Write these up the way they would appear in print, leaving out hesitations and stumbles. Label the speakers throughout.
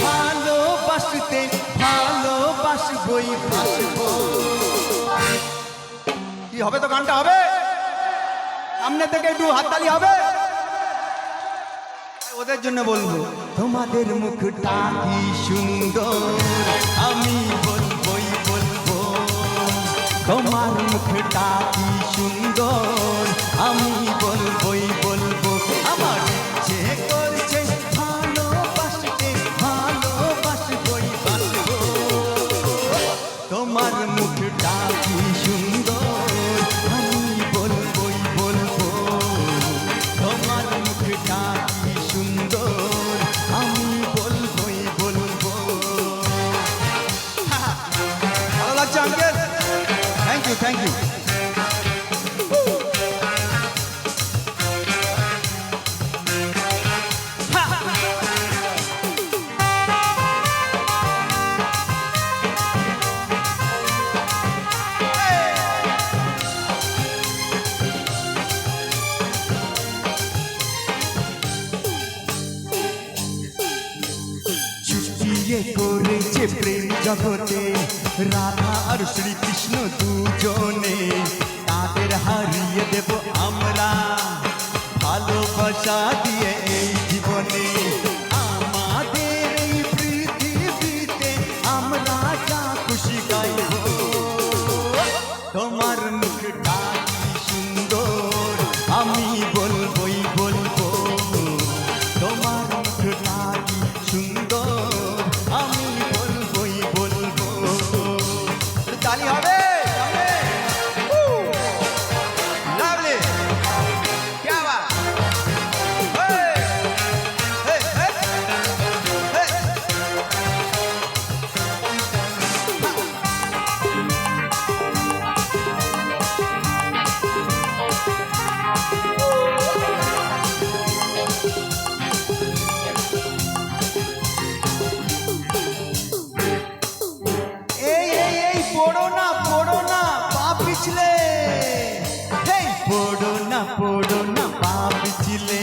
Speaker 1: ভালোবাসতে ভালোবাসবই ভাসবো। কি হবে তো গানটা হবে, সামনে থেকে একটু হাততালি হবে। ওদের জন্য বলবো, তোমাদের মুখটা কি সুন্দর, আমি বলবই বলবো। তোমার মুখটা কি সুন্দর, আমি বলবই বলবো। আমার ইচ্ছে করছে ভালোবাসতে ভালোবাসবই বাসবো। তোমার মুখটা কি সুন্দর, আমি বলবই বলবো। তোমার মুখটা কি সুন্দর, আমি বলবই বলবো। ভালো লাগছে uncle, thank you thank you. করেছে প্রেম জগতে রাধা আর শ্রীকৃষ্ণ দুজনে, তাদের হারিয়ে দেব আমরা ভালোবাসা দিয়ে এই জীবনে। আমাদের এই পৃথিবীতে আমরা যা খুশি গাইব। তোমার মুখটা কি সুন্দর, আমি বলবই বলবো। তোমার মুখটা কি সুন্দর, আমি বলবই বলবো। তালি হবে, লাভলি, क्या बात। পড়ো না পা পিছলে, পড়ো না পা পিছলে।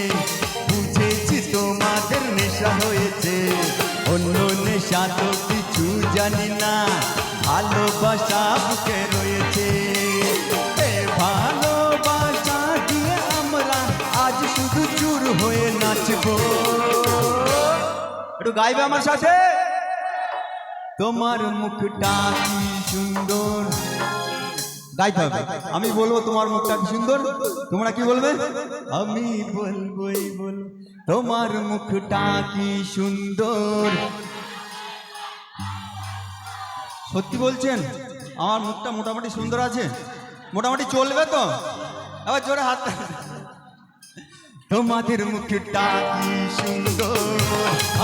Speaker 1: বুঝেছি তোমাদের নেশা হয়েছে, অন্য নেশা তো কিছু জানি না। ভালোবাসা বুকে রয়েছে, ভালোবাসা দিয়ে আমরা আজ শুধু চুর হয়ে নাচবো। একটু গাইবে আমার সাথে। তোমার মুখটা কি সুন্দর, গাইতে হবে। আমি বলবো তোমার মুখটা কি সুন্দর, তোমরা কি বলবে? আমি বলবই বলবো। তোমার মুখটা কি সুন্দর। সত্যি বলছেন? আমার মুখটা মোটামুটি সুন্দর আছে, মোটামুটি চলবে তো? আবার জোরে হাত। তোমাদের মুখটা কি সুন্দর,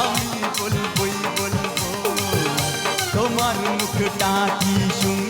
Speaker 1: আমি বলবই বলবো। তোমার মুখটা কি সুন্দর।